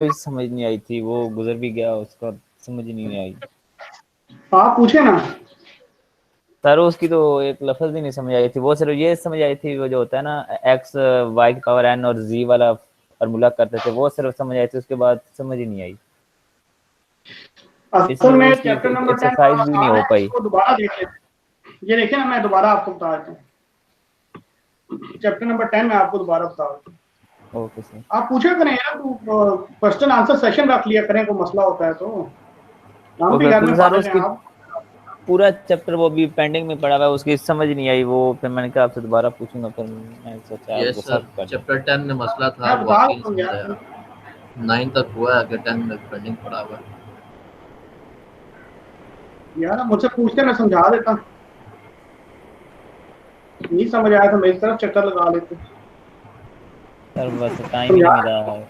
भी समझ नहीं आई थी, वो गुजर भी गया, उसका समझ नहीं आई। आप पूछे ना सर उसकी तो एक लफ्ज भी नहीं समझ आई थी, वो सिर्फ ये समझ आई थी, वो जो होता है ना एक्स वाई की पावर एन और जी वाला फार्मूला करते थे, वो सिर्फ समझ आई थी, उसके बाद समझ ही नहीं आई, असल इसलिए में उसकी चैप्टर नंबर 10 एक्सरसाइज भी नहीं आसान हो है, पाई। इसको दोबारा देख लेते। ये देखिए ना, मैं दोबारा आपको बता देता हूँ। चैप्टर नंबर 10 मैं आपको दोबारा बता देता हूँ। Okay sir. आप पूछा करें यार, तो क्वेश्चन आंसर सेशन रख लिया करें, कोई मसला होता है तो हम भी ओके घर में फिर सर फारिग हैं उसकी आप। पूरा चैप्टर वो भी पेंडिंग में पड़ा हुआ है, उसकी समझ नहीं आई वो, फिर मैंने कहा आपसे दोबारा पूछूंगा, फिर मैंने सोचा ये आपको सर सर्व कर दूं। चैप्टर 10 में मसला था, मैं बता वाकई नहीं देता हूँ समझ यार, आया। 9 तक हुआ है, आगे 10 में पेंडिंग पड़ा हुआ है। यार मुझसे पूछते मैं समझा देता, नहीं समझ आया तो मेरी तरफ चक्कर लगा लेते। सर बस टाइम ही नहीं समझा मिला है,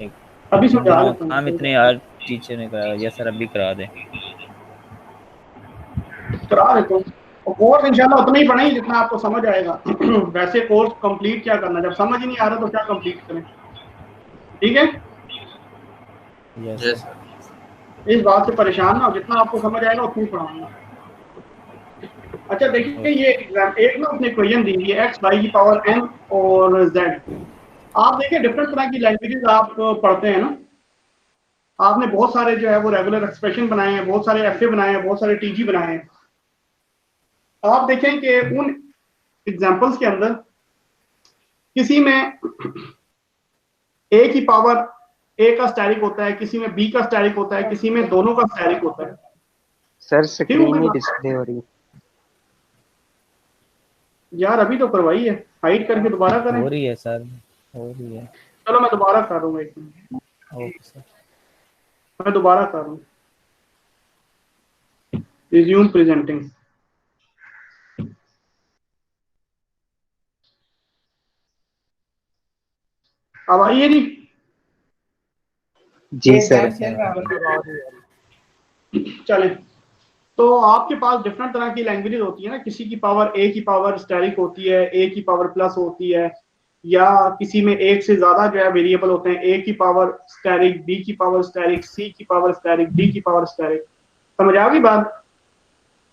एक अभी इन समझा दिनों लेता हूँ, काम कोई इतने बात यार, टीचर ने कहा यस सर अभी करा दें। नहीं, करा देता हूँ। और कोर्स इंशाल्लाह उतना ही पढ़ेंगे जितना आपको समझ आएगा। वैसे कोर्स कंप्लीट क्या करना, जब समझ ही नहीं आ रहा तो क्या कंप्लीट करें। ठीक है, यस यस सर। सर। इस बात से परेशान ना हो, जितना आपको समझ आएगा उतना ही पढ़ाऊंगा। अच्छा देखिए, ये एग्जाम एक ना उसने इक्वेशन दी है एक्स वाई की पावर एन और जेड। आप देखिए डिफरेंट तरह की लैंग्वेजेस आप पढ़ते हैं ना, आपने बहुत सारे जो है वो रेगुलर एक्सप्रेशन बनाए हैं, बहुत सारे एफए बनाए हैं, बहुत सारे टीजी बनाए हैं। आप देखें कि उन एग्जाम्पल्स के अंदर किसी में ए की पावर ए का स्टैरिक होता है, किसी में बी का स्टैरिक होता है, किसी में दोनों का स्टैरिक होता है। सर ठीक हो स्क्रीन गई नहीं बात? डिस्प्ले हो रही। यार अभी तो करवाई है, हाइड करके दोबारा करें। हो रही है सर, हो रही है। चलो मैं दोबारा कर रहा हूँ, एक मिनट ओके सर। मैं दोबारा कर रहा हूँ। Resume presenting. अब आइए जी। जी सर। यस सर आ रही चलें, तो आपके पास डिफरेंट तरह की लैंग्वेजेस होती है ना, किसी की पावर ए की पावर स्टेरिक होती है, ए की पावर प्लस होती है, या किसी में एक से ज्यादा जो है वेरिएबल होते हैं, ए की पावर स्टेरिक, बी की पावर स्टेरिक, सी की पावर स्टेरिक, डी की पावर स्टेरिक। समझ आ गई बात?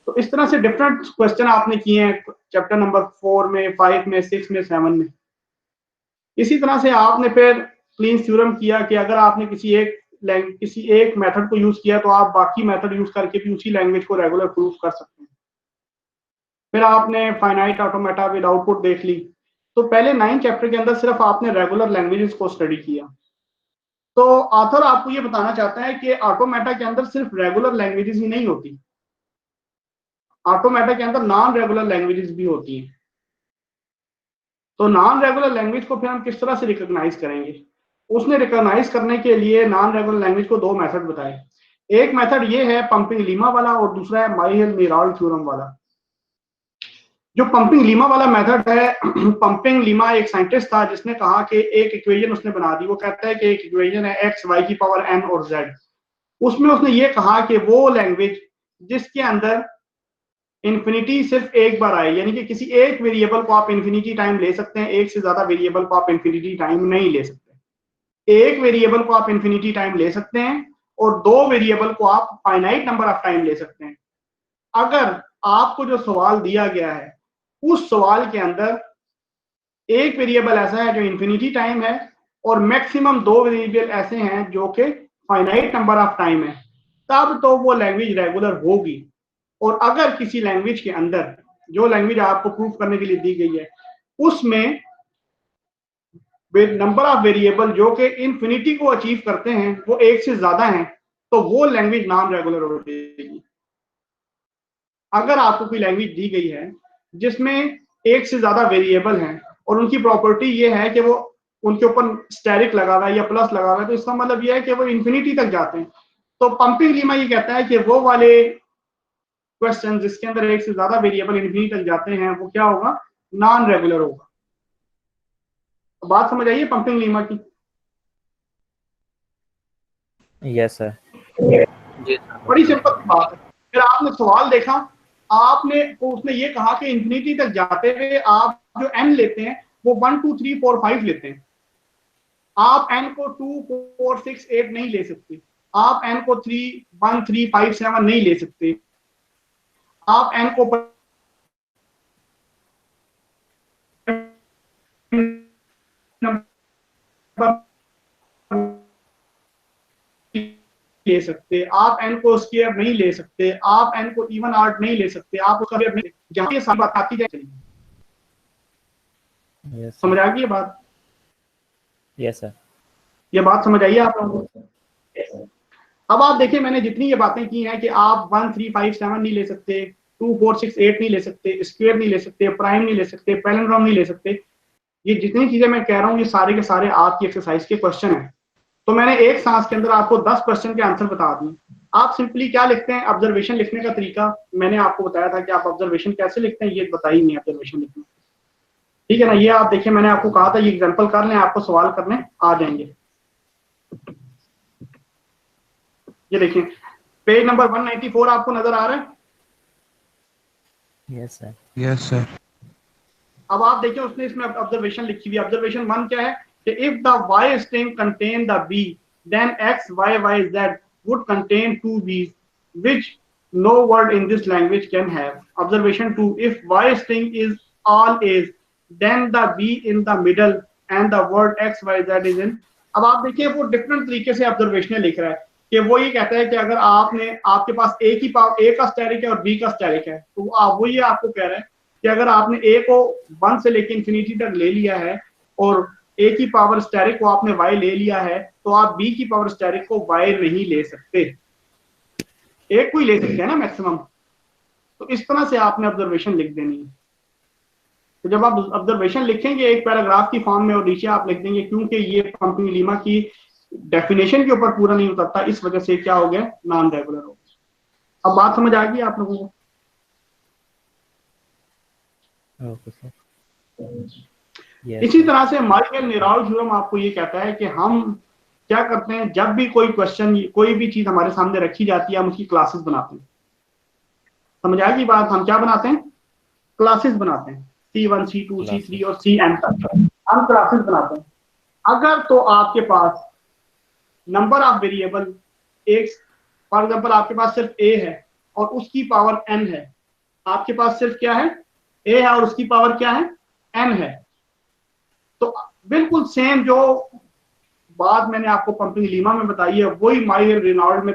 तो इस तरह से डिफरेंट क्वेश्चन आपने किए हैं चैप्टर नंबर 4 में, 5 में, 6 में, 7 में। इसी तरह से आपने फिर क्लीन थ्योरम किया कि अगर आपने किसी एक मेथड को यूज किया तो आप बाकी मेथड यूज करके भी उसी लैंग्वेज को रेगुलर प्रूफ कर सकते हैं। फिर आपने फाइनाइट ऑटोमेटा विद आउटपुट देख ली। तो पहले 9 चैप्टर के अंदर सिर्फ आपने रेगुलर लैंग्वेजेस को स्टडी किया। तो ऑथर आपको ये बताना चाहता है कि ऑटोमेटा के अंदर सिर्फ रेगुलर लैंग्वेजेस ही नहीं होती, ऑटोमेटा के अंदर नॉन रेगुलर लैंग्वेजेस भी होती हैं। तो नॉन रेगुलर लैंग्वेज को फिर हम किस तरह से रिकॉग्नाइज करेंगे? उसने रिकॉग्नाइज करने के लिए नॉन रेगुलर लैंग्वेज को 2 मेथड बताए। एक मेथड ये है पंपिंग लीमा वाला, और दूसरा है माइहेल-मिराल थ्योरम वाला। जो पंपिंग लीमा वाला मेथड है, पंपिंग लीमा एक साइंटिस्ट था जिसने कहा कि एक इक्वेशन उसने बना दी। वो कहता है कि एक इक्वेशन है एक्स वाई की पावर एन और जेड। उसमें उसने ये कहा कि वो लैंग्वेज जिसके अंदर इन्फिनिटी सिर्फ एक बार आए, यानी कि किसी एक वेरिएबल को आप इन्फिनिटी टाइम ले सकते हैं, एक से ज्यादा वेरिएबल को आप इन्फिनिटी टाइम नहीं ले सकते। एक वेरिएबल को आप इन्फिनिटी टाइम ले सकते हैं और 2 वेरिएबल को आप फाइनाइट नंबर ऑफ टाइम ले सकते हैं। अगर आपको जो सवाल दिया गया है उस सवाल के अंदर एक वेरिएबल ऐसा है जो इन्फिनिटी टाइम है और मैक्सिमम 2 वेरिएबल ऐसे हैं जो कि फाइनाइट नंबर ऑफ टाइम है, तब तो वो लैंग्वेज रेगुलर होगी। और अगर किसी लैंग्वेज के अंदर, जो लैंग्वेज आपको प्रूफ करने के लिए दी गई है, उसमें नंबर ऑफ वेरिएबल जो कि इन्फिनिटी को अचीव करते हैं वो एक से ज्यादा हैं, तो वो लैंग्वेज नॉन रेगुलर हो जाएगी। अगर आपको कोई लैंग्वेज दी गई है जिसमें एक से ज्यादा वेरिएबल हैं और उनकी प्रॉपर्टी ये है कि वो उनके ऊपर स्टेरिक लगा हुआ है या प्लस लगा हुआ है, तो इसका मतलब ये है कि वो इन्फिनिटी तक जाते हैं। तो पंपिंग लीमा ये कहता है कि वो वाले क्वेश्चन जिसके अंदर एक से ज्यादा वेरिएबल इन्फिनिटी तक जाते हैं वो क्या होगा? नॉन रेगुलर होगा। तो बात समझ आइए पंपिंग लीमा की? Yes sir. जी सर, बड़ी बहुत सिंपल अच्छा। बात है। फिर आपने सवाल देखा, आपने उसने ये कहा कि इन्फिनिटी तक जाते हुए आप जो एन लेते हैं वो 1 2 3 4 5 लेते हैं। आप n को 2 4 6 8 नहीं ले सकते, आप n को 3 1 3 5 7 नहीं ले सकते, आप n को ले सकते, आप n को स्क्वायर नहीं ले सकते, आप n को इवन आर्ट नहीं ले सकते, आप उसका नहीं, जहां ये सारी बात आती जाए। समझ आ गई ये बात? Yes sir. ये बात समझ आई आप लोगों को? अब आप देखिए, मैंने जितनी ये बातें की हैं कि आप 1 3 5 7 नहीं ले सकते, 2 4 6 8 नहीं ले सकते, स्क्वायर नहीं ले सकते, प्राइम नहीं ले सकते, पैलिंड्रोम नहीं ले सकते, ये जितनी चीजें मैं कह रहा हूँ ये सारे के सारे आपकी एक्सरसाइज के क्वेश्चन हैं। तो मैंने एक सांस के अंदर आपको 10 क्वेश्चन के आंसर बता दिए। आप सिंपली क्या लिखते हैं, ऑब्जर्वेशन लिखने का तरीका मैंने आपको बताया था कि आप ऑब्जर्वेशन कैसे लिखते हैं, ये बताई नहीं ऑब्जर्वेशन लिखना, ठीक है ना। ये आप देखिए, मैंने आपको कहा था ये एग्जांपल कर लें, आपको सवाल करने आ जाएंगे। ये देखिए पेज नंबर 194 आपको नजर आ रहा है? Yes sir. Yes sir. अब आप देखिए उसने इसमें ऑब्जर्वेशन लिखी हुई। ऑब्जर्वेशन 1 क्या है कि if the y string contain the b then x y y z would contain two b's which no word in this language can have. Observation 2, if y string is all a's then the b in the middle and the word x y z is in. अब आप देखिए वो different तरीके से observation लिख रहा है कि वो ये कहता है कि अगर आपके पास a की पावर a का स्टेरिक है और b का स्टेरिक है, तो वो ये आपको कह रहा है कि अगर आपने a को 1 से लेकर इंफिनिटी तक ले लिया है और a की पावर स्टेरिक को आपने y ले लिया है, तो आप b की पावर स्टेरिक को y नहीं ले सकते, एक को ही ले सकते हैं ना मैक्सिमम। तो इस तरह से आपने ऑब्जर्वेशन लिख देनी है। तो जब आप ऑब्जर्वेशन लिखेंगे एक पैराग्राफ की फॉर्म में और नीचे आप लिख देंगे, क्योंकि ये पंपिंग लीमा की डेफिनेशन के ऊपर पूरा नहीं उतरता, इस वजह से क्या हो गया, नॉन रेगुलर हो गया। अब बात समझ आ गई आप लोगों को? Okay sir. इसी तरह से माइकल-नेराउ थ्योरम आपको ये कहता है कि हम क्या करते हैं, जब भी कोई क्वेश्चन कोई भी चीज हमारे सामने रखी जाती है हम उसकी क्लासेस बनाते हैं। समझ आ गई बात? हम क्या बनाते हैं, क्लासेस बनाते हैं, C1 C2 C3 और Cn तक हम क्लासेस बनाते हैं। अगर तो आपके पास नंबर ऑफ वेरिएबल एक, फॉर एग्जांपल आपके पास सिर्फ a है और उसकी पावर n है, आपके पास सिर्फ क्या है, a है और उसकी पावर क्या है, n है, तो बिल्कुल सेम जो बात मैंने आपको पंपिंग लीमा में बताई है वही माइकल-रेनॉल्ड में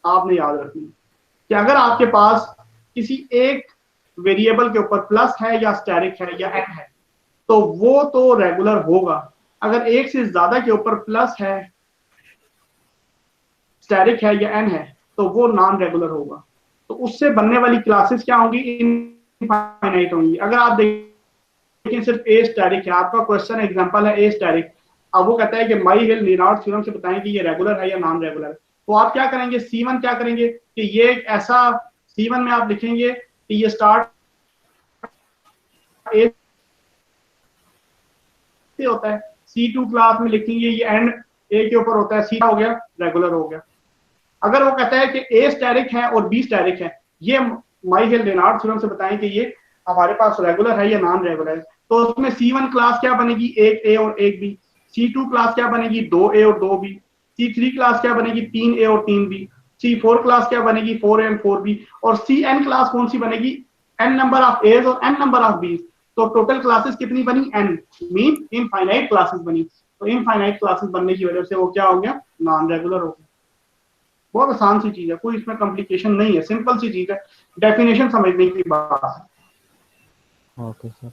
आपने याद रखनी है कि अगर आपके पास किसी एक वेरिएबल के ऊपर प्लस है या स्टेरिक है या n है तो वो तो रेगुलर होगा। अगर एक से ज्यादा के ऊपर प्लस है, स्टेरिक है या n है तो वो नॉन रेगुलर होगा। तो उससे बनने वाली क्लासेस क्या होंगी, इनफाइनाइट होंगी। अगर आप देखें सिर्फ a स्टेरिक है, आपका क्वेश्चन एग्जांपल है a स्टेरिक, अब वो कहता है कि माइकल-नेराउ थ्योरम से बताएं कि ये रेगुलर है या नॉन रेगुलर है, तो आप क्या करेंगे, C1 क्या करेंगे कि ये एक ऐसा C1 में आप लिखेंगे कि ये स्टार्ट a से होता है, C2 क्लास में लिखेंगे ये एंड a के ऊपर होता है, C हो गया, रेगुलर हो गया। अगर वो कहता है कि a स्टेरिक है और b स्टेरिक है, ये माइकल-रेनॉल्ड थ्योरम से बताएं कि ये हमारे पास रेगुलर है या नॉन रेगुलर है, तो उसमें C1 क्लास क्या बनेगी, एक a और एक b, C2 क्लास क्या बनेगी, 2a और 2b, C3 क्लास क्या बनेगी, 3a और 3b, C4 क्लास क्या बनेगी, 4a और 4b, और Cn क्लास कौन सी बनेगी, n नंबर ऑफ a's और n नंबर ऑफ b's। तो टोटल क्लासेस कितनी बनी, n, मीन इनफाइनाइट क्लासेस बनी। तो इनफाइनाइट क्लासेस बनने की वजह से वो क्या हो गया, नॉन रेगुलर हो गया। बहुत आसान सी चीज है, कोई इसमें कॉम्प्लिकेशन नहीं है, सिंपल सी चीज है, डेफिनेशन समझने की बात है। Okay sir.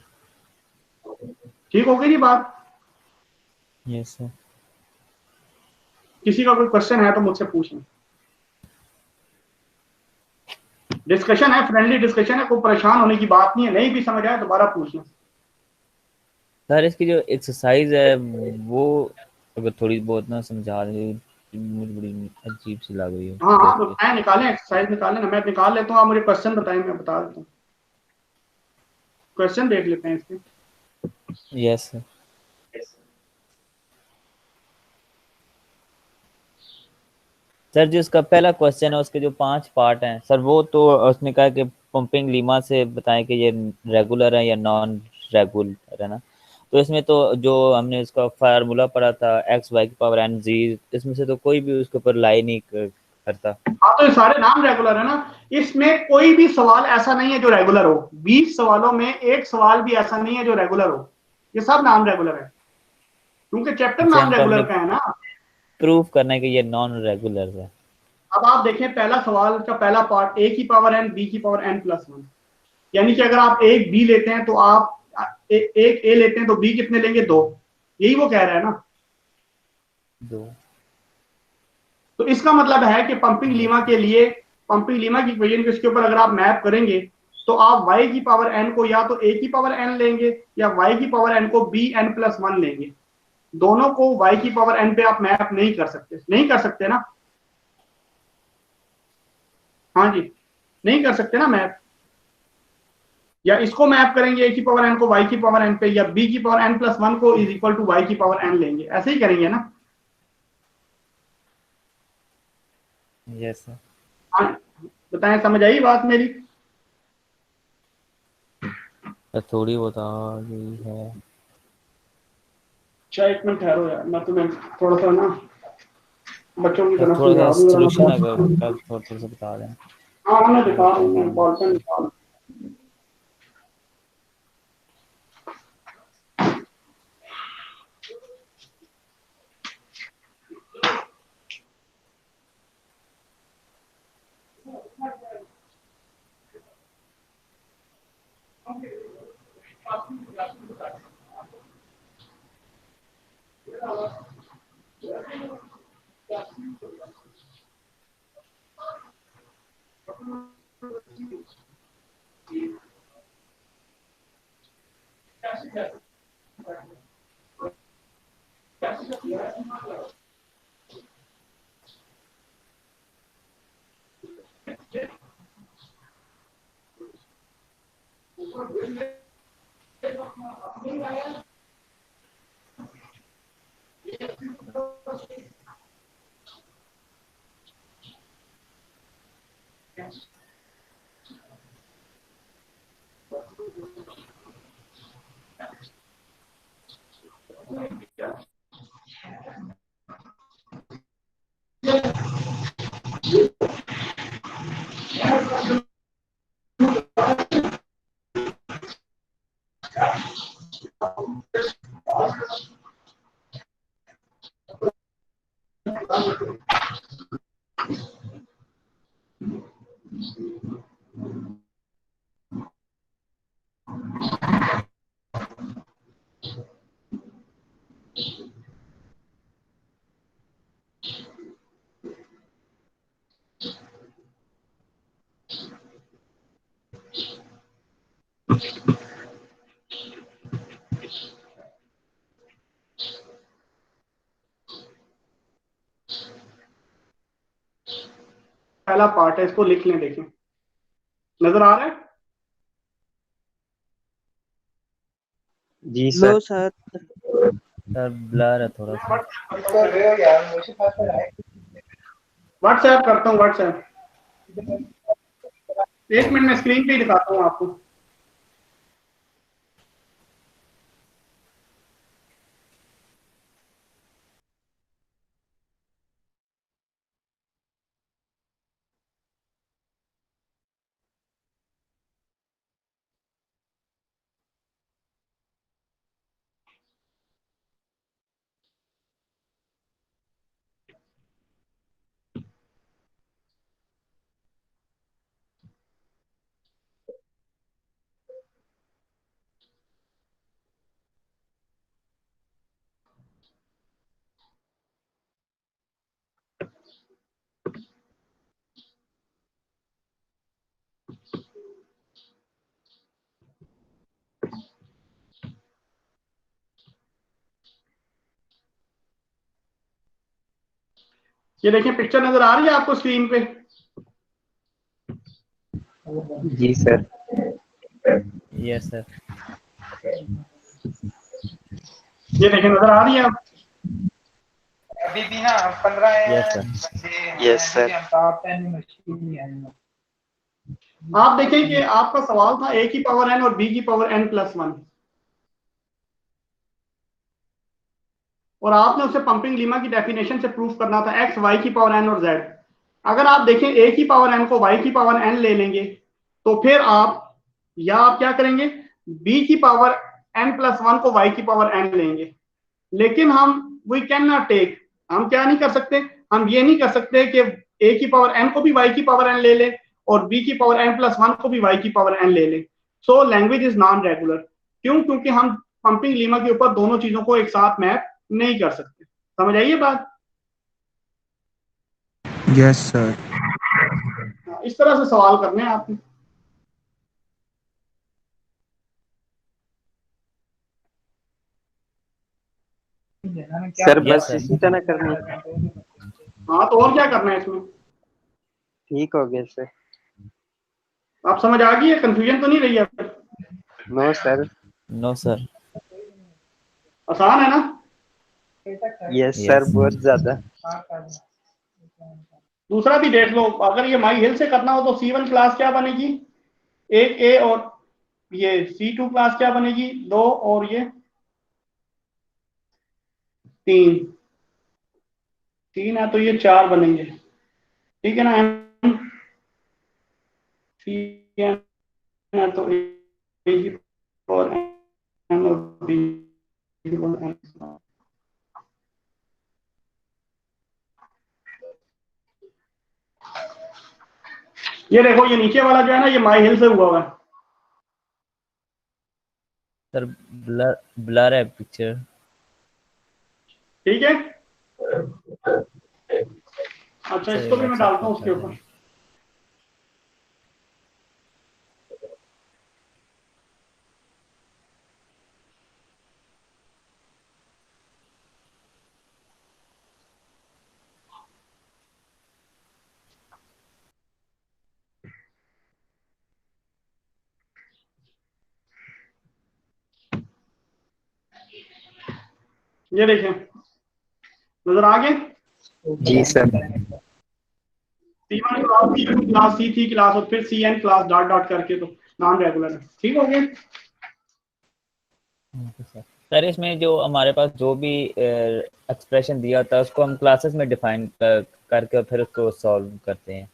ठीक हो गई ये बात? Yes sir. किसी का कोई क्वेश्चन है तो मुझसे पूछें। डिस्कशन है, फ्रेंडली डिस्कशन है, कोई परेशान होने की बात नहीं है, नहीं भी समझ आए दोबारा पूछना। सर इसकी जो एक्सरसाइज है वो अगर थोड़ी बहुत ना समझा दें, मुझे बड़ी अजीब सी लग रही है। हाँ हाँ, तो मैं निकालें, एक्सरसाइज निकालें ना, मैं निकाल लेता हूँ, आप मुझे क्वेश्चन बताएं, मैं बता देता हूँ। क्वेश्चन देख लेते हैं इसके। Yes sir. सर जो इसका पहला क्वेश्चन है उसके जो 5 पार्ट हैं सर, वो तो उसने कहा कि पंपिंग लीमा से बताएं कि ये रेगुलर है या नॉन रेगुलर है ना। तो इसमें तो जो हमने उसका फार्मूला पढ़ा था एक्स वाई की पावर एन जी, इसमें से तो कोई भी उसके ऊपर लाई नहीं करता। हाँ तो ये सारे नाम रेगुलर है ना, इसमें कोई भी सवाल ऐसा नहीं है जो रेगुलर हो, 20 सवालों में एक सवाल भी ऐसा नहीं है जो रेगुलर हो, ये सब नाम रेगुलर है क्योंकि चैप्टर नाम इनको हमने रेगुलर का है ना। प्रूव करना है कि ये नॉन रेगुलर है। अब आप देखें पहला सवाल का पहला पार्ट ए की पावर एन बी की पावर एन प्लस वन, यानी कि अगर आप एक बी लेते हैं तो आप एक ए लेते हैं तो बी कितने लेंगे, 2, यही वो कह रहा है ना। 2। तो इसका मतलब है कि पंपिंग लीमा के लिए, पंपिंग लीमा की इक्वेशन को इसके ऊपर अगर आप मैप करेंगे तो आप y की पावर n को या तो a की पावर n लेंगे या y की पावर n को bn प्लस 1 लेंगे, दोनों को y की पावर n पे आप मैप नहीं कर सकते, नहीं कर सकते ना। हाँ जी, नहीं कर सकते ना मैप, या इसको मैप करेंगे a की पावर n को y की पावर n पे, या b की पावर n प्लस 1 को इज इक्वल टू y की पावर n लेंगे, ऐसे ही करेंगे ना। Yes sir. हाँ बताएं, समझ आई बात मेरी? थोड़ी बहुत आ गई है। अच्छा एक मिनट ठहरो यार, मैं तुम्हें थोड़ा सा ना बच्चों की सर तरफ थोड़ा सा समझा सोल्यूशन अगर दूंगा। कल थोड़ा सा बता दें। हाँ मैं दिखा रहा हूँ, बॉल पेन निकाल। पहला पार्ट है, इसको लिख लें, देखें नजर आ रहा है? जी सर। लो सर। सर ब्लर है थोड़ा सा। व्हाट्सएप करता हूँ, व्हाट्सएप, एक मिनट में स्क्रीन पे ही दिखाता हूँ आपको। ये देखें, पिक्चर नजर आ रही है आपको स्क्रीन पे? जी सर। Yes sir. ये देखें, नजर आ रही है आप? अभी भी ना 15 यस सर। Yes sir. आप देखें कि आपका सवाल था a की पावर n और b की पावर n प्लस 1, और आपने उसे पंपिंग लीमा की डेफिनेशन से प्रूफ करना था एक्स वाई की पावर एन और जेड। अगर आप देखें ए की पावर एन को वाई की पावर एन ले लेंगे तो फिर आप क्या करेंगे, बी की पावर एन प्लस वन को वाई की पावर एन लेंगे। लेकिन हम वी कैन नॉट टेक, हम क्या नहीं कर सकते, हम ये नहीं कर सकते कि ए की पावर एन को भी वाई की पावर एन ले ले और बी की पावर एन प्लस वन को भी वाई की पावर एन ले ले। So language is non regular. क्यों? क्योंकि हम पंपिंग लीमा के ऊपर दोनों चीजों को एक साथ मैप नहीं कर सकते। समझ आइए बात? Yes sir. इस तरह से सवाल करने हैं आपने। सर Yes, बस sir. इसी तरह करनी है। हाँ तो और क्या करना है इसमें? ठीक हो गया सर। आप समझ आ गई है? कंफ्यूजन तो नहीं रही है? No sir. No sir. आसान है ना? Yes Yes. सर, बहुत ज्यादा। दूसरा भी देख लो, अगर ये माई हिल से करना हो तो C1 क्लास क्या बनेगी, एक ए, और ये C2 क्लास क्या बनेगी, दो, और ये तीन। तीन है तो ये चार बनेंगे, ठीक है ना? C है तो ए की पावर एन और बी की पावर एन। ये देखो, ये नीचे वाला जो है ना, ये माई हिल से हुआ है। सर ब्लर है पिक्चर। ठीक है, अच्छा सर इसको भी मैं डालता हूँ उसके ऊपर। ये देखें, नजर आ गए? जी sir. C1 class, C2 class, C3 class और फिर CN क्लास डॉट डॉट करके तो नॉन रेगुलर है। ठीक हो गया? सर इसमें जो हमारे पास जो भी एक्सप्रेशन दिया होता है उसको हम क्लासेस में डिफाइन करके फिर उसको सॉल्व करते हैं।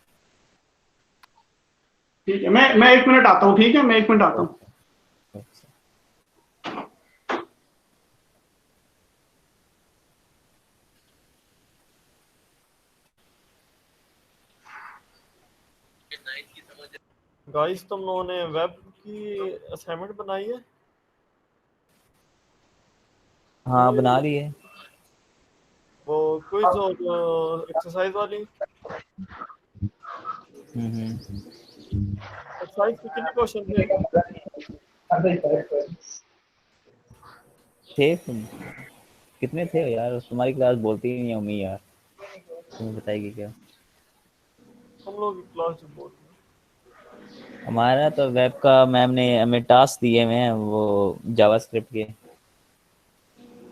ठीक है, मैं 1 मिनट आता हूँ। ठीक है, मैं 1 मिनट आता हूँ। गाइस तुम लोगों ने वेब की असाइनमेंट बनाई है? हाँ बना ली है। वो क्विज और एक्सरसाइज वाली। एक्सरसाइज के कितने क्वेश्चन थे? थे कितने थे यार? तुम्हारी क्लास बोलती ही नहीं उम्मीद यार, तुम्हें बताएगी क्या? हम लोग की क्लास बोल। हमारा तो वेब का मैम ने हमें टास्क दिए हुए हैं वो जावास्क्रिप्ट के।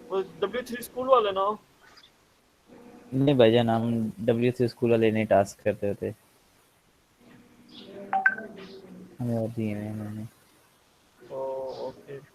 वो W3 स्कूल वाले ना? नहीं भाईजान, हम W3 स्कूल वाले नहीं टास्क करते होते, हमें और दिए हुए हैं मैंने। ओके।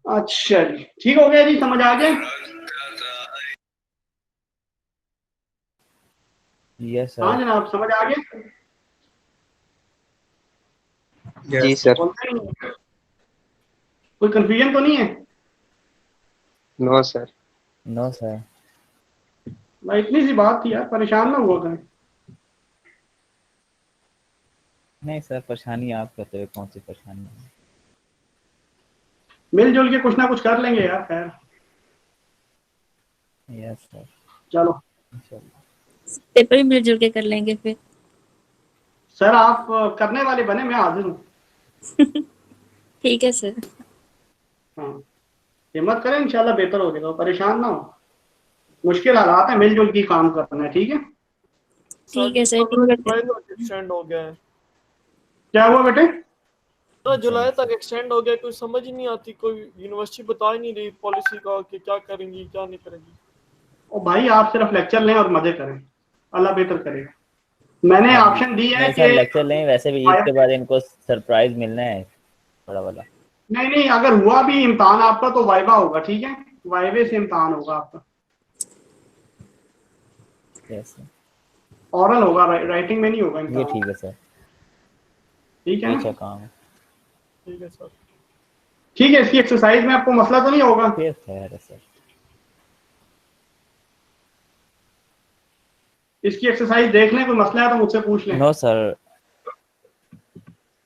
अच्छा जी, ठीक हो गया जी, समझ आ गया? यस हाँ सर। जनाब, समझ आ गया? जी सर। कोई कंफ्यूजन तो नहीं है? No sir. No sir. भाई इतनी सी बात थी यार, परेशान ना हुआ करें। नहीं सर, परेशानी आप कहते हुए कौन सी परेशानी है? मिलजुल के कुछ ना कुछ कर लेंगे यार। खैर यस सर, चलो इंशाल्लाह। पेपर भी मिलजुल के कर लेंगे फिर। सर आप करने वाले बने, मैं हाजिर हूँ। ठीक है सर। हाँ हिम्मत करें, इंशाल्लाह बेहतर हो जाएगा, परेशान ना हो। मुश्किल हालात है, मिलजुल के काम करना है, ठीक है। ठीक है सर, जुलाई तक एक्सटेंड हो गया है। क्या हुआ बेटे? तो जुलाई तक एक्सटेंड हो गया, कोई समझ ही नहीं आती, कोई यूनिवर्सिटी बता ही नहीं रही पॉलिसी का कि क्या करेंगी क्या नहीं करेंगी। ओ भाई आप सिर्फ लेक्चर लें और मजे करें, अल्लाह बेहतर करेगा। मैंने अब ऑप्शन दी है नहीं कि सर, लेक्चर नहीं, वैसे भी ईद के बाद इनको सरप्राइज मिलना है बड़ा वाला। नहीं नहीं, अगर हुआ भी इम्तहान आपका तो वाइवा होगा, ठीक है। वाइवे से इम्तहान होगा आपका, यस सर, ऑरल होगा, राइटिंग में नहीं होगा ये इम्तहान, ठीक है सर, ठीक है ये ना। अच्छा काम है। ठीक है सर। ठीक है, इसकी एक्सरसाइज में आपको मसला तो नहीं होगा? फिर खैर है सर। इसकी एक्सरसाइज देखने कोई मसला है तो मुझसे पूछ लें। नो सर,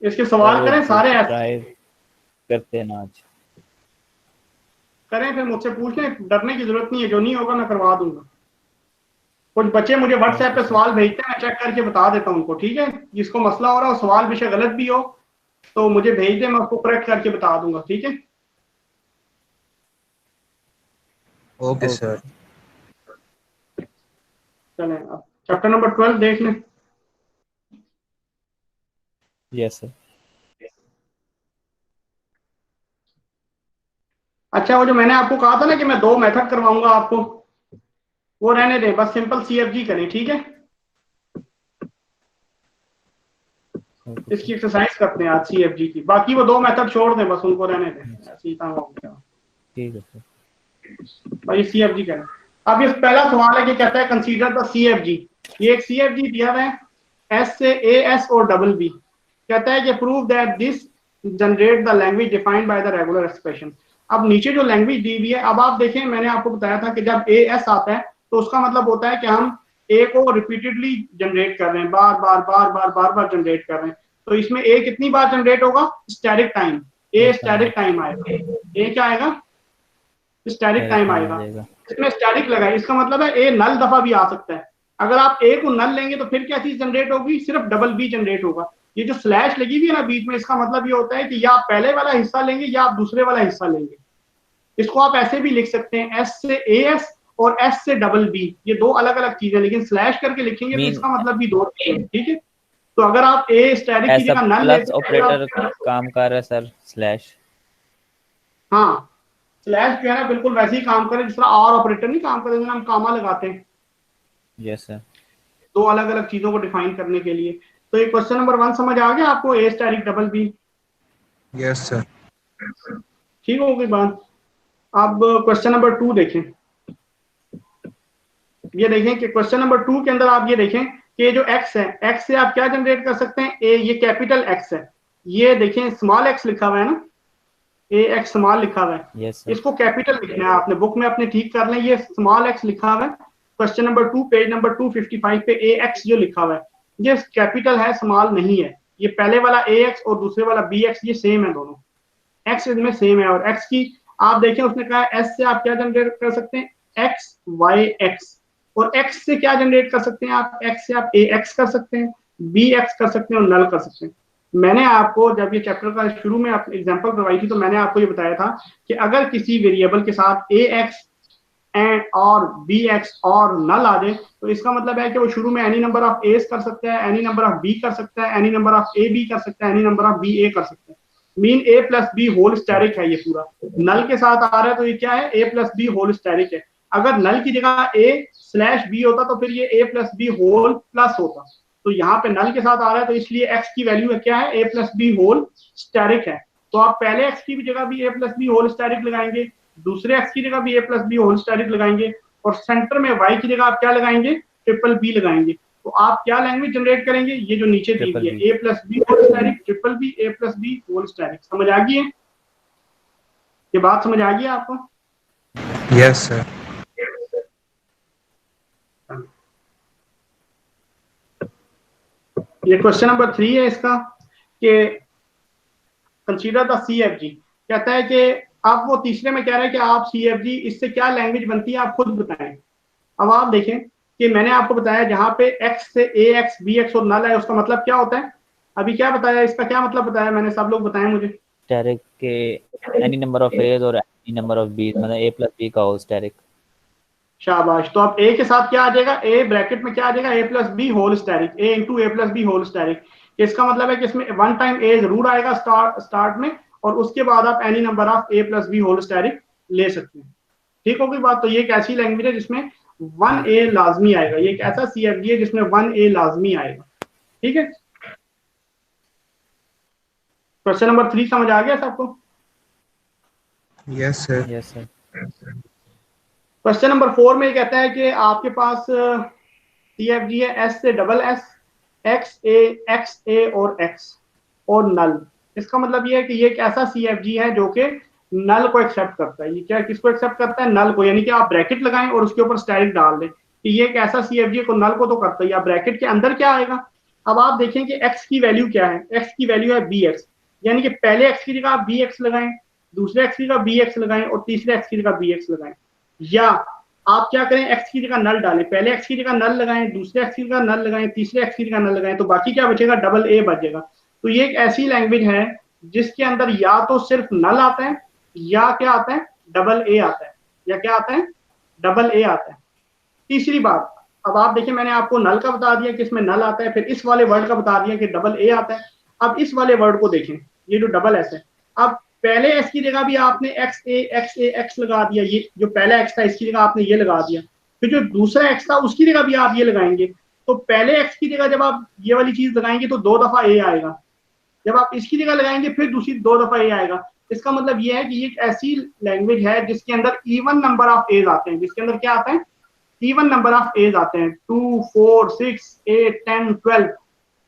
इसके सर सवाल वो करें सारे ऐसे ट्राई करते हैं ना आज। करें, फिर मुझसे पूछ लें, डरने की जरूरत नहीं है, जो नहीं होगा मैं करवा दूंगा। कुछ बच्चे मुझे व्हाट्सएप पे सवाल भेजते हैं, मैं चेक करके बता देता हूँ उनको, ठीक है। जिसको मसला हो रहा हो, सवाल विषय गलत भी हो तो मुझे भेज दे, मैं उसको करेक्ट करके बता दूंगा, ठीक है। Okay sir. चलें अब चैप्टर नंबर 12 देख लें। Yes sir. अच्छा, वो जो मैंने आपको कहा था ना कि मैं 2 मेथड करवाऊंगा आपको, वो रहने दें, बस सिंपल CFG करें, ठीक है। ओके इसकी सर, एक्सरसाइज करते हैं आज CFG की, बाकी वो 2 मेथड छोड़ दें, बस उनको रहने दें, ऐसे ही काम हो गया। ठीक है सर। भाई CFG करें। अब ये पहला सवाल है कि कहता है कंसीडर द CFG। ये एक CFG दिया हुआ है, S से AS और डबल B। कहता है कि prove that this generate the language defined by the regular expression. अब नीचे जो लैंग्वेज दी हुई है, अब आप देखें, मैंने आपको बताया था कि जब AS आता है तो उसका मतलब होता है कि हम A को रिपीटेडली जनरेट कर रहे हैं, बार बार बार बार बार बार जनरेट कर रहे हैं। तो इसमें A कितनी बार जनरेट होगा? Static time, A static time आएगा। A क्या आएगा? स्टैटिक टाइम आएगा। जाएगा। इसमें स्टैटिक लगा है, इसका मतलब है A नल दफा भी आ सकता है। अगर आप A को नल लेंगे तो फिर क्या चीज जनरेट होगी? सिर्फ डबल B जनरेट होगा। ये जो स्लैश लगी हुई है ना बीच में, इसका मतलब ये होता है कि या आप पहले वाला हिस्सा लेंगे या आप दूसरे वाला हिस्सा लेंगे। इसको आप ऐसे भी लिख सकते हैं, S से AS और S से डबल B, ये 2 अलग अलग चीजें, लेकिन स्लैश करके लिखेंगे तो इसका मतलब भी 2 चीजें, ठीक है। तो अगर आप A स्टैटिक की ऐसा जगह नल प्लस लेते हैं ऑपरेटर तो आप, काम कर रहा है सर, स्लैश। हाँ स्लैश जो है ना बिल्कुल वैसे ही काम करे जिस तरह और ऑपरेटर नहीं काम करे, हम कामा लगाते हैं। Yes sir. 2 अलग अलग चीजों को डिफाइन करने के लिए। तो ये क्वेश्चन नंबर 1 समझ आ गया आपको, A static double B? Yes sir. ठीक हो गई बात। अब क्वेश्चन नंबर 2 देखें। ये देखें कि क्वेश्चन नंबर 2 के अंदर आप ये देखें कि ये जो x है, x से आप क्या जनरेट कर सकते हैं? A, ये कैपिटल X है, ये देखें स्मॉल x लिखा हुआ है ना, AX स्मॉल लिखा हुआ है। Yes sir. इसको कैपिटल लिखना है आपने, बुक में अपने ठीक कर लें, ये स्मॉल x लिखा हुआ है। क्वेश्चन नंबर 2 पेज नंबर 255 पे AX जो लिखा हुआ है, ये कैपिटल है, स्मॉल नहीं है। ये पहले वाला AX और दूसरे वाला BX ये सेम है, दोनों x इनमें सेम है। और x की आप देखें, उसने कहा s से आप क्या जनरेट कर सकते हैं? x y x। और x से क्या जनरेट कर सकते हैं आप? x से आप AX कर सकते हैं, BX कर सकते हैं और नल कर सकते हैं। मैंने आपको जब ये चैप्टर का शुरू में एग्जांपल करवाई थी तो मैंने आपको ये बताया था कि अगर किसी वेरिएबल के साथ AX एंड और BX और नल आ जाए तो इसका मतलब है कि वो शुरू में एनी नंबर ऑफ एस कर सकता है, एनी नंबर ऑफ B कर सकता है, एनी नंबर ऑफ AB कर सकता है, एनी नंबर ऑफ BA कर सकता है। Mean A plus B whole asterisk है ये पूरा। नल के साथ आ रहा है तो ये क्या है? A plus B whole asterisk है। अगर नल की जगह A स्लैश B होता तो फिर ये A plus B whole plus होता। तो यहाँ पे नल के साथ आ रहा है तो इसलिए x की वैल्यू है क्या है? A plus B whole asterisk है। तो आप पहले x की जगह भी A plus B whole asterisk लगाएंगे, दूसरे x की जगह भी A plus B whole asterisk लगाएंगे, और सेंटर में y की जगह आप क्या लगाएंगे? ट्रिपल बी लगाएंगे। तो आप क्या लैंग्वेज जनरेट करेंगे? ये जो नीचे दी हुई है, A plus B whole asterisk triple b A plus B whole asterisk. समझ आ गई है? ये बात समझ आ गई है आपको? Yes sir. ये क्वेश्चन नंबर 3 है इसका कि कंसीडर द CFG। कहता है कि अब वो तीसरे में कह रहा है कि आप CFG इससे क्या लैंग्वेज बनती है आप खुद बताएं। अब आप देखें कि मैंने आपको बताया जहां पे x से ax bx और नल है उसका मतलब क्या होता है। अभी क्या बताया, इसका क्या मतलब बताया मैंने, सब लोग बताएं मुझे। स्टैरिक के एनी नंबर ऑफ एज और एनी नंबर ऑफ बी, मतलब a प्लस बी का होल स्टैरिक। शाबाश। तो अब a के साथ क्या आ जाएगा, a ब्रैकेट में क्या आ जाएगा, a plus B whole asterisk, a into a plus B whole asterisk. इसका मतलब है कि इसमें वन टाइम a जरूर आएगा स्टार्ट में, और उसके बाद आप any number of a plus B whole asterisk ले सकते हैं। ठीक होगी बात। तो ये एक ऐसी लैंग्वेज है जिसमें 1a लाजमी आएगा, ये एक ऐसा CFG है जिसमें 1a लाजमी आएगा। ठीक है, क्वेश्चन नंबर 3 समझ आ गया सबको। Yes, sir. Yes sir. Question number 4 में ये कहता है कि आपके पास CFG है S से डबल S, XA और X और नल। इसका मतलब ये है कि ये एक ऐसा CFG है जो कि नल को एक्सेप्ट करता है। ये क्या, किसको एक्सेप्ट करता है, नल को। यानी कि आप ब्रैकेट लगाएं और उसके ऊपर स्टैरिक डाल दें कि ये एक ऐसा CFG को नल को तो करता है। या ब्रैकेट के अंदर क्या आएगा, अब आप देखें कि x की वैल्यू क्या है, x की वैल्यू है bx, यानी कि पहले x की जगह आप bx लगाएं, दूसरे x की जगह bx लगाएं और तीसरे x की जगह bx लगाएं। या आप क्या करें, x की जगह नल डालें, पहले x की जगह नल लगाएं, दूसरे x की जगह नल लगाएं, तीसरे x की जगह नल लगाएं, तो बाकी क्या बचेगा, डबल a बचेगा। तो ये एक ऐसी लैंग्वेज है जिसके अंदर या तो सिर्फ नल आता है या क्या आता है, डबल a आता है, या क्या आता है, डबल a आता है। तीसरी बात, अब आप देखिए मैंने आपको नल का बता दिया कि इसमें नल आता है, फिर इस वाले वर्ड का बता दिया कि डबल a आता है। अब इस वाले वर्ड को देखें, ये जो डबल एस है, अब पहले एक्स की जगह भी आपने एक्स लगा दिया, ये जो पहला एक्स था इसकी जगह आपने ये लगा दिया, फिर जो दूसरा एक्स था उसकी जगह भी आप ये लगाएंगे। तो पहले एक्स की जगह जब आप ये वाली चीज लगाएंगे तो 2 दफा ए आएगा, जब आप इसकी जगह लगाएंगे फिर दूसरी 2 दफा ए आएगा। इसका मतलब ये है कि ये एक ऐसी लैंग्वेज है जिसके अंदर इवन नंबर ऑफ एज आते हैं, जिसके अंदर क्या आता है, इवन नंबर ऑफ एज आते हैं, 2 4 6 8 10 12।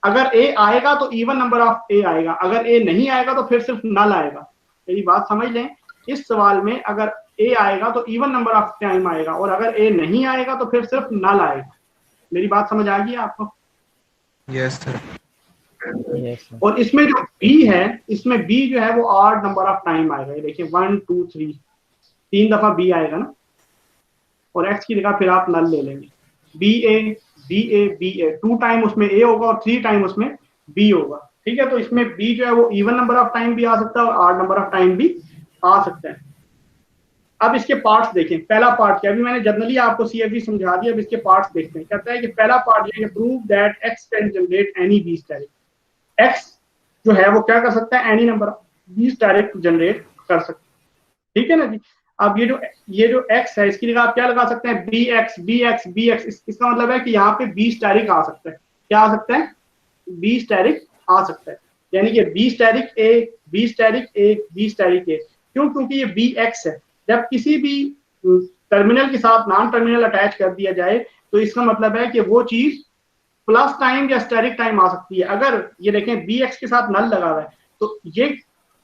अगर ए आएगा तो इवन नंबर ऑफ ए आएगा, अगर ए नहीं आएगा तो फिर सिर्फ नल आएगा। मेरी बात समझ लें, इस सवाल में अगर ए आएगा तो इवन नंबर ऑफ टाइम आएगा, और अगर ए नहीं आएगा तो फिर सिर्फ नल आएगा। मेरी बात समझ आ गई आपको। Yes, sir. Yes sir. और इसमें जो बी है, इसमें बी जो है वो ऑड नंबर ऑफ टाइम आएगा। ये देखिए 1 2 3 3 दफा बी आएगा ना, और एक्स की जगह फिर आप नल ले लेंगे, बी ए 2 टाइम उसमें ए होगा और 3 टाइम उसमें बी होगा। ठीक है, तो इसमें बी जो है वो इवन नंबर ऑफ टाइम भी आ सकता है और ऑड नंबर ऑफ टाइम भी आ सकता है। अब इसके पार्ट्स देखें, पहला पार्ट क्या, अभी मैंने जनरली आपको CFG समझा दिया, अब इसके पार्ट्स देखते हैं। कहता है कि पहला पार्ट ये है कि prove that x can generate any b asterisk. X जो है वो क्या कर सकता है, any number b asterisk generate कर सकता है। ठीक है ना जी। अब ये जो x है इसकी जगह आप क्या लगा सकते हैं, bx। इसका मतलब है कि यहाँ पे b स्टैरिक आ सकता है। क्या आ सकता है, b स्टैरिक आ सकता है, यानी कि b asterisk a, b asterisk a, b asterisk a। क्यों, क्योंकि ये bx है। जब किसी भी टर्मिनल के साथ नॉन टर्मिनल अटैच कर दिया जाए तो इसका मतलब है कि वो चीज प्लस टाइम या स्टैरिक टाइम आ सकती है। अगर ये देखें bx के साथ नल लगा हुआ है तो ये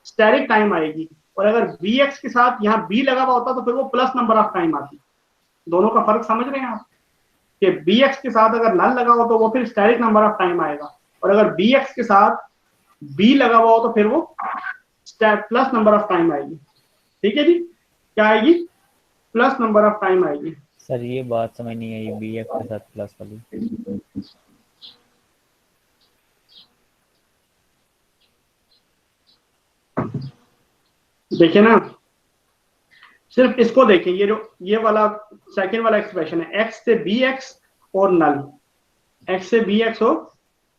स्टैरिक टाइम आएगी, और अगर bx के साथ यहाँ b लगा हुआ होता तो फिर वो प्लस नंबर ऑफ टाइम आती। दोनों का फर्क समझ रहे हैं आप, कि bx के साथ अगर नल लगा हो तो वो फिर स्टैरिक नंबर ऑफ टाइम आएगा, और अगर bx के साथ b लगा हुआ हो तो फिर वो प्लस नंबर ऑफ टाइम आएगी। ठीक है जी, क्या आएगी, प्लस नंबर ऑफ टाइम आएगी। सर ये बात समझ नहीं आई, bf के साथ प्लस वाली। देखिए ना, सिर्फ इसको देखें, ये वाला सेकंड वाला एक्सप्रेशन है, x से bx और नल, x से bx और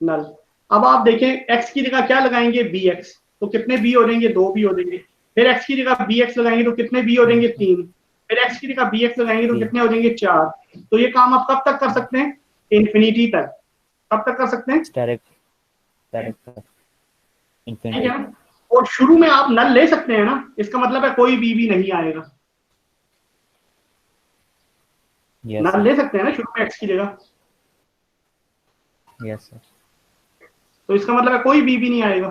नल। अब आप देखें x की जगह क्या लगाएंगे, bx, तो कितने b हो जाएंगे, 2 b हो जाएंगे। फिर x की जगह bx लगाएंगे तो कितने b हो जाएंगे, 3। फिर x की जगह bx लगाएंगे तो कितने हो जाएंगे, 4। तो ये काम आप कब तक कर सकते हैं, इन्फिनिटी तक। कब तक कर सकते हैं, स्टैरिक ठीक है ना। और शुरू में आप नल ले सकते हैं ना, इसका मतलब है कोई b भी नहीं आएगा। यस नल ले सकते हैं ना शुरू में x की जगह, यस सर। तो इसका मतलब है कोई बी भी नहीं आएगा।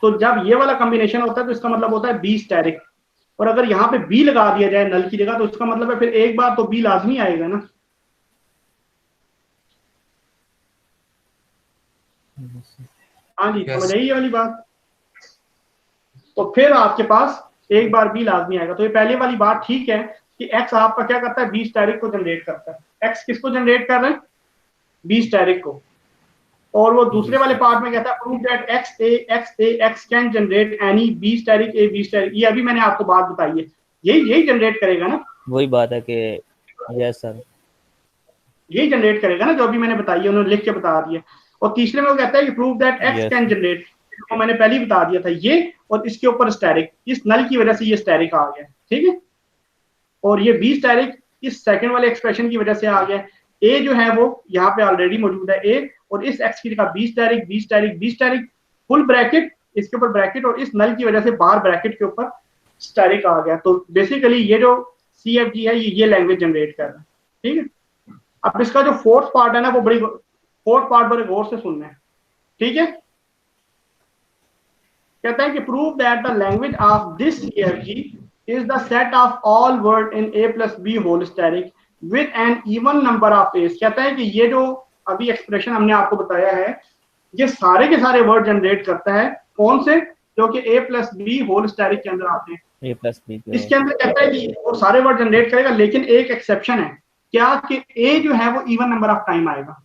तो जब ये वाला कॉम्बिनेशन होता है तो इसका मतलब होता है बी स्टैरिक। और अगर यहाँ पे बी लगा दिया जाए नल की जगह तो इसका मतलब है फिर एक बार तो बी लाजमी आएगा ना। हाँ जी, Yes. समझ आई ये वाली बात। तो फिर आपके पास एक बार बी लाजमी आएगा। तो ये पहली वाली बात ठीक है कि एक्स आपका क्या करता है, बी स्टैटिक को जनरेट करता है। एक्स किसको जनरेट कर रहे हैं, बी स्टैटिक को। और वो दूसरे वाले पार्ट में कहता है prove that x can generate any B static A B static. ये अभी मैंने आपको बात बताई है, यही जनरेट करेगा ना, वही बात है कि यस सर, यही जनरेट करेगा ना जो अभी मैंने बताई है, उन्होंने लिख के बता दिया। और तीसरे में वो कहता है कि prove that x Yes. Can generate, तो मैंने पहले ही बता दिया था ये, और इसके ऊपर स्टैटिक, इस नल की वजह से ये स्टैटिक आ गया, ठीक है। और ये बी स्टैटिक इस सेकंड वाले एक्सप्रेशन की वजह से आ गया। ए जो है वो यहाँ पे ऑलरेडी मौजूद है ए, और इस एक्स की जगह B static B static B static full bracket, इसके ऊपर ब्रैकेट, और इस नल की वजह से बाहर ब्रैकेट के ऊपर स्टैटिक आ गया। तो बेसिकली ये जो CFG है ये लैंग्वेज जनरेट कर रहा है, ठीक है। अब इसका जो फोर्थ पार्ट है ना, वो फोर्थ पार्ट बड़े गौर से सुनना है, ठीक है। कहता है कि prove that the language of this CFG is the set of all word in a plus b whole static with an even number of a's। कहता है कि ये जो अभी एक्सप्रेशन हमने आपको बताया है ये सारे के सारे वर्ड जनरेट करता है, कौन से, जो कि a plus b whole static के अंदर आते हैं। ए प्लस बी इसके अंदर कहता है कि वो सारे वर्ड जनरेट करेगा, लेकिन एक एक्सेप्शन है, क्या कि a जो है वो इवन नंबर ऑफ टाइम आएगा।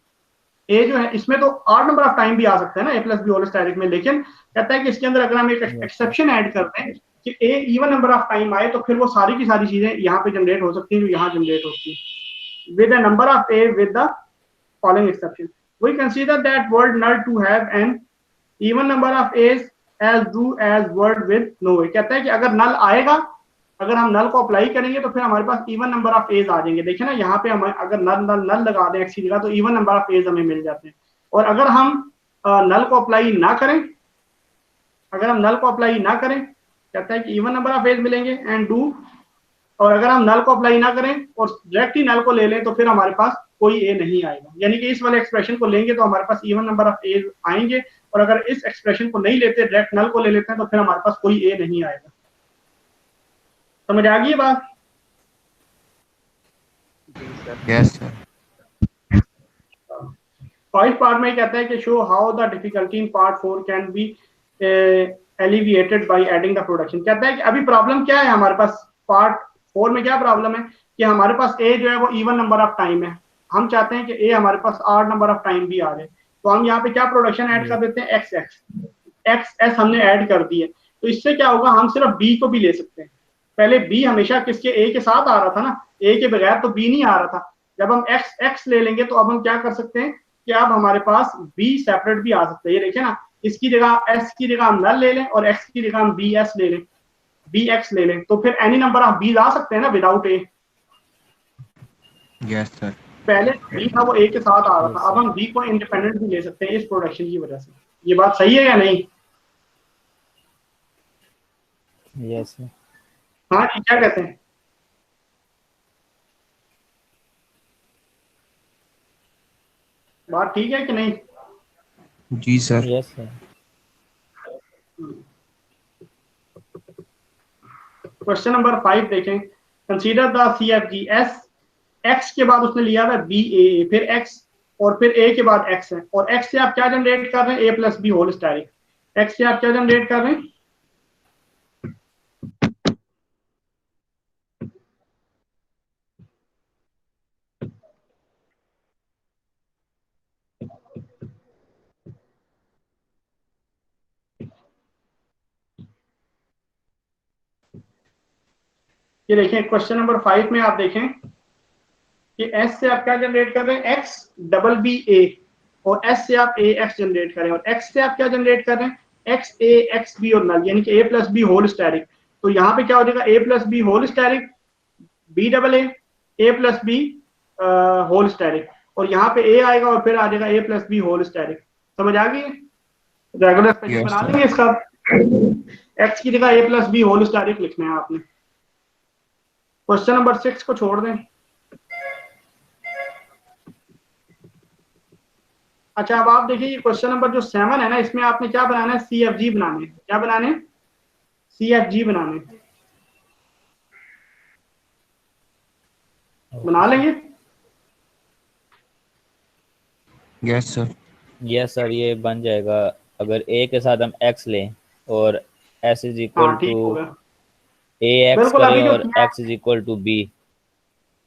ए जो है इसमें तो ऑड नंबर ऑफ टाइम भी आ सकता है ना ए प्लस बी होल स्टैटिक में, लेकिन कहता है कि इसके अंदर अगर हम एक एक्सेप्शन ऐड कर दें कि ए इवन नंबर ऑफ टाइम आए, तो फिर वो सारी की सारी चीजें यहाँ पे जनरेट हो सकती हैं जो यहाँ जनरेट होती है with a number of A with the following exception. We consider that word null to have an even number of A's as true as word with no A. कहता है कि अगर नल आएगा, अगर हम नल को अप्लाई करेंगे तो फिर हमारे पास इवन नंबर ऑफ एज आ जाएंगे। देखिए ना यहाँ पे हम अगर नल लगा दें एक्स की जगह तो इवन नंबर ऑफ एज हमें मिल जाते हैं। और अगर हम नल को अप्लाई ना करें, अगर हम नल को अप्लाई ना करें, कहता है कि इवन नंबर ऑफ एज मिलेंगे एंड डू। और अगर हम नल को अप्लाई ना करें और डायरेक्ट ही नल को ले लें तो फिर हमारे पास कोई ए नहीं आएगा। यानी कि इस वाले एक्सप्रेशन को लेंगे तो हमारे पास इवन नंबर ऑफ एज आएंगे, और अगर इस एक्सप्रेशन को नहीं लेते, डायरेक्ट नल को ले लेते हैं, तो फिर हमारे पास कोई ए नहीं आएगा। समझ आ गई बात? Yes, sir. फर्स्ट पार्ट में कहता है कि show how the difficulty in part 4 can be alleviated by adding the production. कहता है कि अभी प्रॉब्लम क्या है हमारे पास, पार्ट 4 में क्या प्रॉब्लम है कि हमारे पास ए जो है वो इवन नंबर ऑफ टाइम है, हम चाहते हैं कि ए हमारे पास ऑड नंबर ऑफ टाइम भी आ जाए, तो हम यहाँ पे क्या प्रोडक्शन ऐड कर देते हैं, एक्स एस हमने ऐड कर दी है। तो इससे क्या होगा, हम सिर्फ बी को भी ले सकते हैं। पहले बी हमेशा किसके, ए के साथ आ रहा था ना, ए के बगैर तो बी नहीं आ रहा था। जब हम एक्स ले लेंगे तो अब हम क्या कर सकते हैं कि अब हमारे पास बी सेपरेट भी आ सकता है। ये देखिए ना, इसकी जगह एस की जगह हम नल ले लें और एक्स की जगह हम बी एस ले लें, बी एक्स ले लें, तो फिर एनी नंबर ऑफ बी आ सकते हैं ना विदाउट ए। Yes, sir. पहले बी था वो ए के साथ आ रहा था, अब हम बी को इंडिपेंडेंट भी ले सकते हैं इस प्रोडक्शन की वजह से। ये बात सही है या नहीं? यस सर, हाँ जी, क्या कहते हैं? बात ठीक है कि नहीं? जी sir. Yes sir. Question number 5 देखें। Consider the CFG S, x के बाद उसने लिया हुआ बी ए, फिर एक्स और फिर ए के बाद एक्स है, और एक्स से आप क्या जनरेट कर रहे हैं, A plus B whole static. X से आप क्या जनरेट कर रहे हैं, ये देखें क्वेश्चन नंबर 5 में आप देखें कि एस से आप क्या जनरेट कर रहे हैं, एक्स डबल बी ए, और एस से आप ए एक्स जनरेट करें, और एक्स से आप क्या जनरेट कर रहे हैं, एक्स ए एक्स बी और नल, यानी कि A plus B whole static. तो यहाँ पे क्या हो जाएगा, A plus B whole static, B double A plus B whole static, और यहाँ पे ए आएगा और फिर आ जाएगा A plus B whole static. समझ आ गई? रेगुलर स्पेलिंग Yes, बना sir. लेंगे इसका, एक्स की जगह A plus B whole static लिखना है आपने। क्वेश्चन नंबर 6 को छोड़ दें। अच्छा, अब आप देखिए क्वेश्चन नंबर जो 7 है ना, इसमें आपने क्या बनाना है, CFG बनाने। क्या बनाने? CFG बनाने। बना लेंगे? Yes, sir. यस सर, ये बन जाएगा अगर ए के साथ हम एक्स लें और एस इज इक्वल हाँ ठीक टू होगा। ए एक्स बिल्कुल, करें अभी जो और किया है, x is equal to b,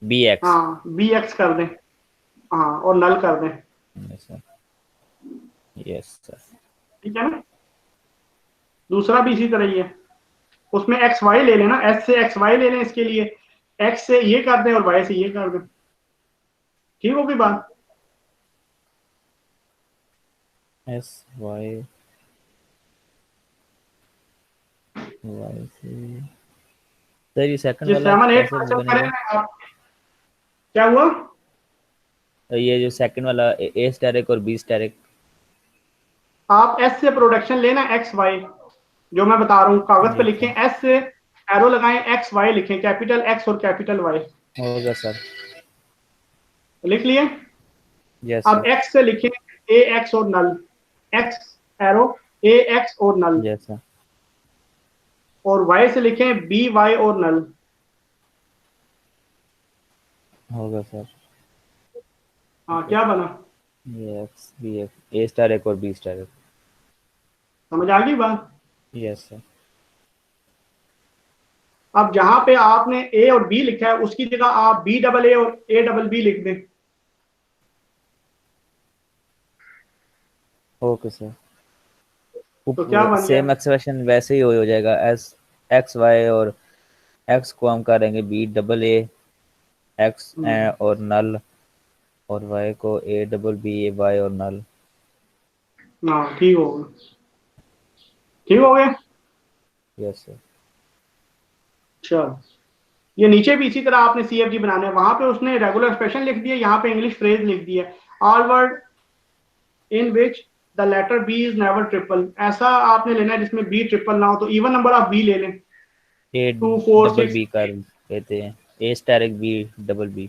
b x. हाँ बी एक्स कर दें, हाँ और नल कर दें, यस सर। ठीक है ना। दूसरा भी इसी तरह ही है, उसमें एक्स वाई ले लेना, एस से एक्स वाई ले लें, इसके लिए एक्स से ये कर दें और वाई से ये कर दें, ठीक होगी बात। एस वाई वाई से सर, ये सेकंड ये वाला 7 8 कैसे क्वेश्चन बनेगा? करें आप। क्या हुआ? ये जो सेकंड वाला ए स्टैटिक और बी स्टैटिक, आप एस से प्रोडक्शन लेना एक्स वाई, जो मैं बता रहा हूँ कागज पे जी लिखें, सर। एस से एरो लगाएं, एक्स वाई लिखें, कैपिटल एक्स और कैपिटल वाई, होगा सर। लिख लिए। यस अब सर। एक्स से लिखें ए एक्स और नल, एक्स एरो ए एक्स और नल, यस सर। और वाई से लिखें बी वाई और नल। होगा सर। हाँ क्या बना? ये x b x, a static और बी स्टैटिक। समझ आ गई बात? Yes sir. अब जहां पे आपने ए और बी लिखा है उसकी जगह आप बी डबल ए और ए डबल बी लिख दें। Okay sir. तो क्या बन सेम गया? एक्सप्रेशन वैसे ही हो जाएगा, एस एक्स वाई, और एक्स को हम करेंगे बी डबल ए एक्स और नल, और वाई को a double b a y और नल। हाँ ठीक हो गया, ठीक हो गया। Yes sir. चलो, ये नीचे भी इसी तरह आपने CFG बनाना है, वहां पे उसने रेगुलर एक्सप्रेशन लिख दिया, यहाँ पे इंग्लिश फ्रेज लिख दिया, all word in which the letter b is never triple, ऐसा आपने लेना है जिसमें बी ट्रिपल ना हो, तो इवन नंबर आप बी ले लें, ए 2 4 डबल 6, बी कर कहते हैं, a static B double b.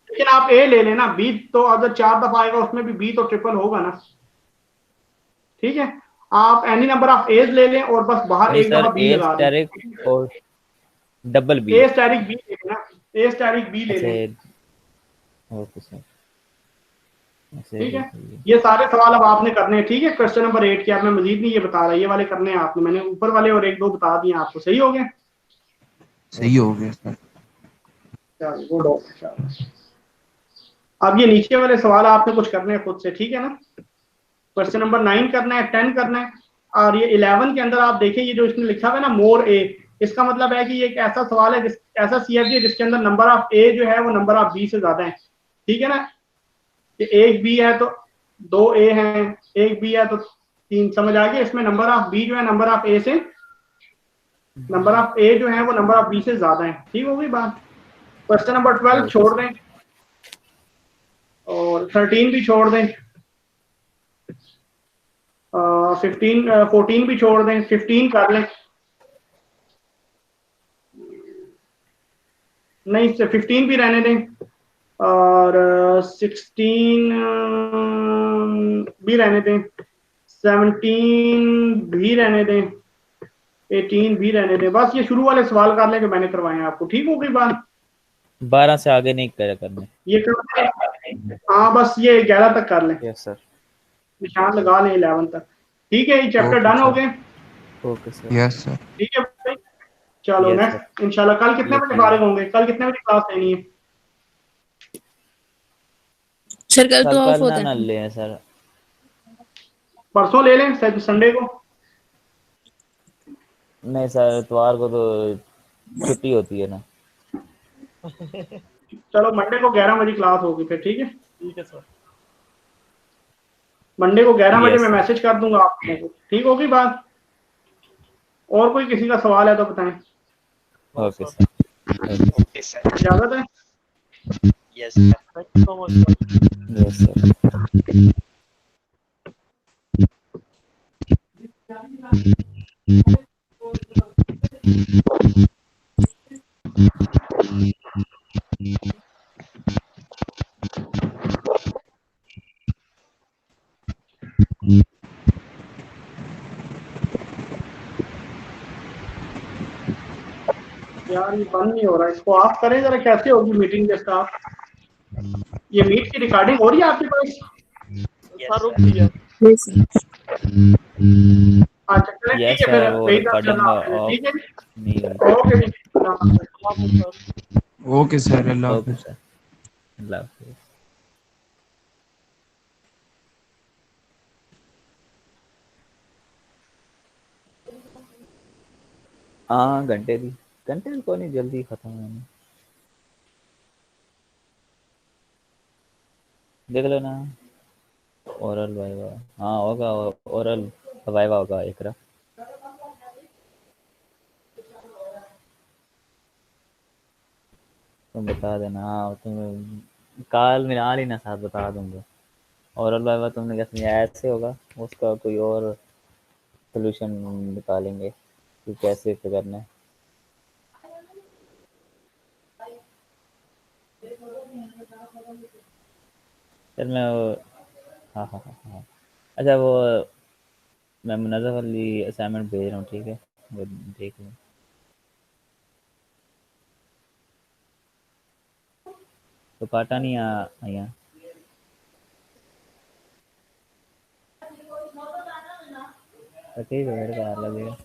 लेकिन आप ए ले लेना, बी तो अगर 4 दफा आएगा उसमें भी बी तो ट्रिपल होगा ना, ठीक है। आप एनी नंबर ऑफ एज ले लें और बस बाहर नहीं एक सर, दफा बी ए लगा दें, स्टैटिक और double b. A static b ले लेना, ए स्टैटिक बी ले लें, अच्छा ओके सर। ठीक है। ये सारे सवाल अब आपने करने हैं, ठीक है। क्वेश्चन नंबर 8 के, अब मैं मजीद नहीं ये बता रहा, ये वाले करने हैं आपने, मैंने ऊपर वाले और एक दो बता दिए आपको, सही हो गया? सही हो गया सर। चलो गुड हो गया। अब ये नीचे वाले सवाल आपने कुछ करने हैं खुद से, ठीक है ना। क्वेश्चन नंबर 9 करना है, 10 करना है, और ये 11 के अंदर आप देखें, ये जो इसने लिखा हुआ है ना मोर ए, इसका मतलब है कि ये एक ऐसा सवाल है ऐसा CFG है जिसके अंदर नंबर ऑफ ए जो है वो नंबर ऑफ बी से ज्यादा है, ठीक है ना। कि एक बी है तो 2 ए हैं, एक बी है तो 3, समझ आ गया। इसमें नंबर ऑफ बी जो है नंबर ऑफ ए से, नंबर ऑफ ए जो है वो नंबर ऑफ बी से ज्यादा है, ठीक हो गई बात। क्वेश्चन नंबर 12 छोड़ दें और 13 भी छोड़ दें, 14 भी छोड़ दें, 15 कर लें, नहीं 15 भी रहने दें, और 16 भी रहने दें, 17 भी रहने दें, 18 भी रहने दें। बस ये शुरू वाले सवाल कर लें जो मैंने करवाए हैं आपको, ठीक हो गई बात। 12 से आगे नहीं करने। ये कर, हाँ बस ये 11 तक कर लें, यस सर। निशान लगा लें 11 तक, ठीक है। ये चैप्टर ओके डन हो सर। गए, ओके सर। Yes sir. ठीक है भाई। चलो Yes, नेक्स्ट इंशाल्लाह कल कितने Yes, बजे sir. फारिग होंगे, कल कितने बजे क्लास लेनी है? सर कल तो ऑफ कल होता ना है। ले सर, परसों ले लें, संडे को। नहीं सर, इतवार को तो छुट्टी होती है ना। चलो मंडे को 11 बजे क्लास होगी फिर, ठीक है। ठीक है सर। मंडे को 11 बजे Yes, मैं sir. मैसेज कर दूंगा आप लोगों को, ठीक होगी बात। और कोई किसी का सवाल है तो बताएं। Okay sir. Okay sir. इजाजत है। Yes sir. Thank you so much sir. Yes sir. यार ये बंद नहीं हो रहा, इसको आप करें जरा, कैसे होगी मीटिंग के स्टाफ। ये मीट की रिकॉर्डिंग हो रही है आपके पास? सर रुक दिया। Yes, sir. अच्छा चलें, ठीक यस है फिर सर, वो वही बात रिकॉर्डिंग करना आपने, ऑफ ठीक है नहीं हुई। ओके जी अल्लाह हाफ़िज़। अल्लाह हाफ़िज़। ओके सर, अल्लाह ओके हाफिज। सर, अल्लाह हाफिज़। हाँ घंटे को नहीं, जल्दी खत्म होने, देख लो ना। ओरल वाइवा, हाँ होगा, ओरल वाइवा होगा इकरा। तुम बता देना, हाँ तुम काल मिला लेना, साथ बता दूंगा। ओरल वाइवा तुमने क्या समझा, ऐसे होगा, उसका कोई और सोल्यूशन निकालेंगे कि कैसे करना है। फिर मैं हाँ हाँ हाँ हाँ, अच्छा वो मैं मुनज़्ज़फ़ वाली असाइनमेंट भेज रहा हूँ, ठीक है, वो देख लो। तो काटा नहीं यहाँ, ठीक है, मेरे को लगेगा।